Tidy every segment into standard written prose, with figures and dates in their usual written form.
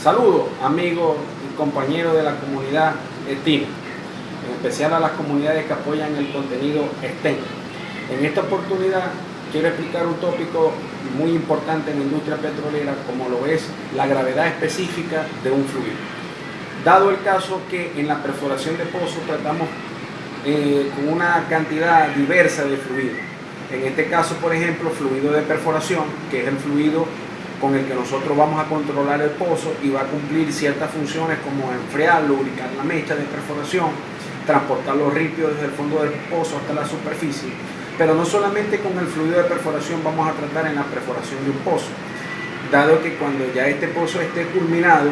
Saludos amigos y compañeros de la comunidad STEAM, en especial a las comunidades que apoyan el contenido STEM. En esta oportunidad quiero explicar un tópico muy importante en la industria petrolera, como lo es la gravedad específica de un fluido. Dado el caso que en la perforación de pozos tratamos con una cantidad diversa de fluidos. En este caso, por ejemplo, fluido de perforación, que es el fluido con el que nosotros vamos a controlar el pozo y va a cumplir ciertas funciones como enfriar, lubricar la mecha de perforación, transportar los ripios desde el fondo del pozo hasta la superficie. Pero no solamente con el fluido de perforación vamos a tratar en la perforación de un pozo, dado que cuando ya este pozo esté culminado,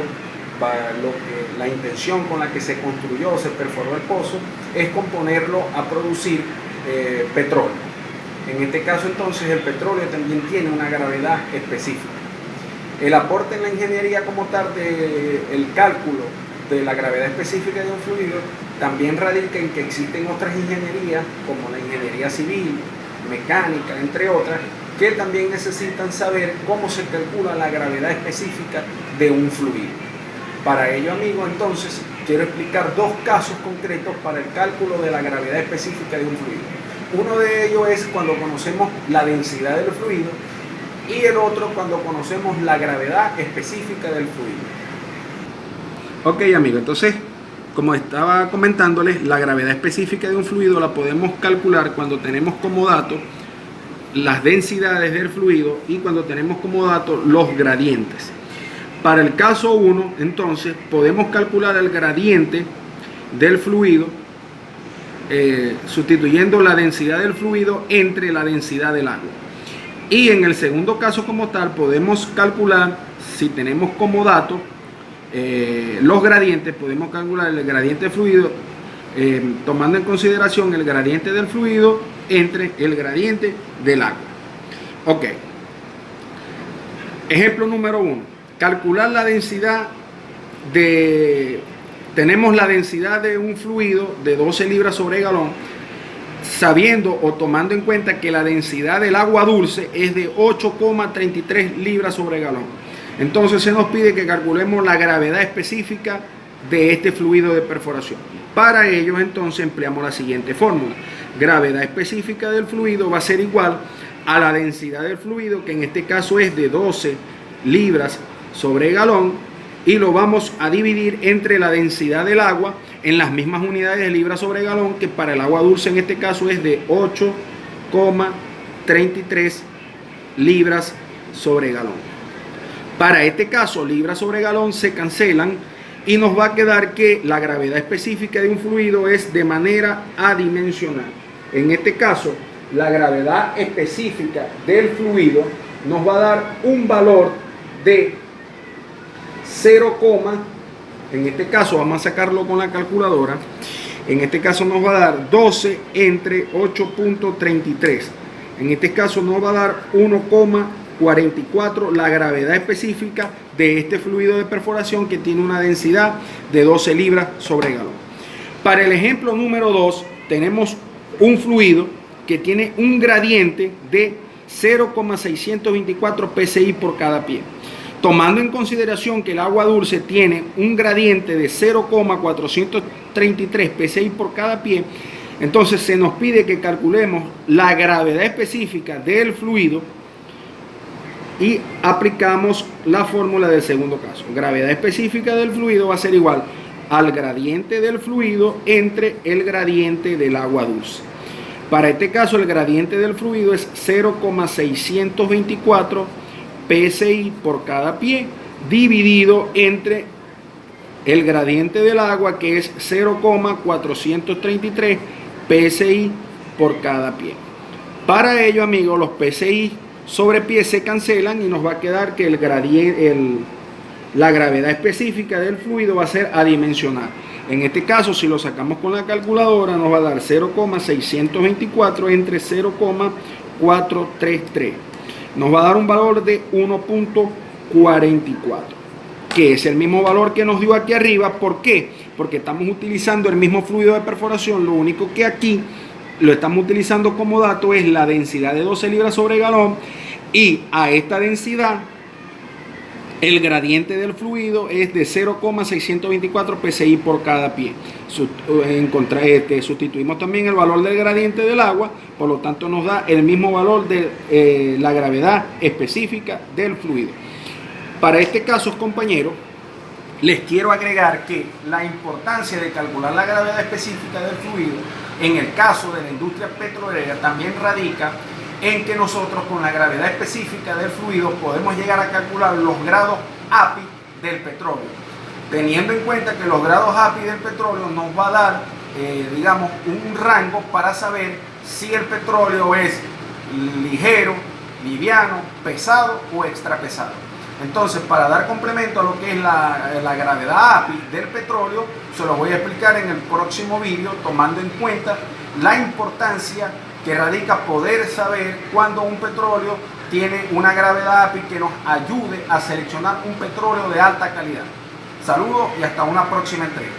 la intención con la que se construyó o se perforó el pozo es componerlo a producir petróleo. En este caso entonces el petróleo también tiene una gravedad específica. El aporte en la ingeniería como tal del cálculo de la gravedad específica de un fluido también radica en que existen otras ingenierías como la ingeniería civil, mecánica, entre otras, que también necesitan saber cómo se calcula la gravedad específica de un fluido. Para ello, amigos, entonces quiero explicar dos casos concretos para el cálculo de la gravedad específica de un fluido. Uno de ellos es cuando conocemos la densidad del fluido y el otro cuando conocemos la gravedad específica del fluido. Ok, amigos, entonces, como estaba comentándoles, la gravedad específica de un fluido la podemos calcular cuando tenemos como dato las densidades del fluido y cuando tenemos como dato los gradientes. Para el caso 1, entonces, podemos calcular el gradiente del fluido sustituyendo la densidad del fluido entre la densidad del agua. Y en el segundo caso como tal, podemos calcular, si tenemos como dato los gradientes, podemos calcular el gradiente del fluido tomando en consideración el gradiente del fluido entre el gradiente del agua. Ok. Ejemplo número 1. Calcular la densidad tenemos la densidad de un fluido de 12 libras sobre galón, sabiendo o tomando en cuenta que la densidad del agua dulce es de 8,33 libras sobre galón. Entonces se nos pide que calculemos la gravedad específica de este fluido de perforación. Para ello entonces empleamos la siguiente fórmula. Gravedad específica del fluido va a ser igual a la densidad del fluido, que en este caso es de 12 libras sobre galón, y lo vamos a dividir entre la densidad del agua en las mismas unidades de libras sobre galón, que para el agua dulce en este caso es de 8,33 libras sobre galón. Para este caso, libras sobre galón se cancelan y nos va a quedar que la gravedad específica de un fluido es de manera adimensional. En este caso, la gravedad específica del fluido nos va a dar un valor de 0, en este caso vamos a sacarlo con la calculadora, en este caso nos va a dar 12 entre 8,33, en este caso nos va a dar 1,44 la gravedad específica de este fluido de perforación, que tiene una densidad de 12 libras sobre galón. Para el ejemplo número 2 tenemos un fluido que tiene un gradiente de 0,624 psi por cada pie. Tomando en consideración que el agua dulce tiene un gradiente de 0,433 psi por cada pie, entonces se nos pide que calculemos la gravedad específica del fluido y aplicamos la fórmula del segundo caso. Gravedad específica del fluido va a ser igual al gradiente del fluido entre el gradiente del agua dulce. Para este caso el gradiente del fluido es 0,624 psi por cada pie, dividido entre el gradiente del agua, que es 0,433 psi por cada pie. Para ello, amigos, los psi sobre pie se cancelan y nos va a quedar que la gravedad específica del fluido va a ser adimensional. En este caso, si lo sacamos con la calculadora, nos va a dar 0,624 entre 0,433. Nos va a dar un valor de 1,44, que es el mismo valor que nos dio aquí arriba. ¿Por qué? Porque estamos utilizando el mismo fluido de perforación, lo único que aquí lo estamos utilizando como dato es la densidad de 12 libras sobre galón, y a esta densidad El gradiente del fluido es de 0,624 psi por cada pie. Sustituimos también el valor del gradiente del agua, por lo tanto nos da el mismo valor de la gravedad específica del fluido. Para este caso, compañeros, les quiero agregar que la importancia de calcular la gravedad específica del fluido en el caso de la industria petrolera también radica en que nosotros con la gravedad específica del fluido podemos llegar a calcular los grados API del petróleo, teniendo en cuenta que los grados API del petróleo nos va a dar, digamos, un rango para saber si el petróleo es ligero, liviano, pesado o extra pesado. Entonces, para dar complemento a lo que es la gravedad API del petróleo, se lo voy a explicar en el próximo vídeo, tomando en cuenta la importancia que radica poder saber cuando un petróleo tiene una gravedad API que nos ayude a seleccionar un petróleo de alta calidad. Saludos y hasta una próxima entrega.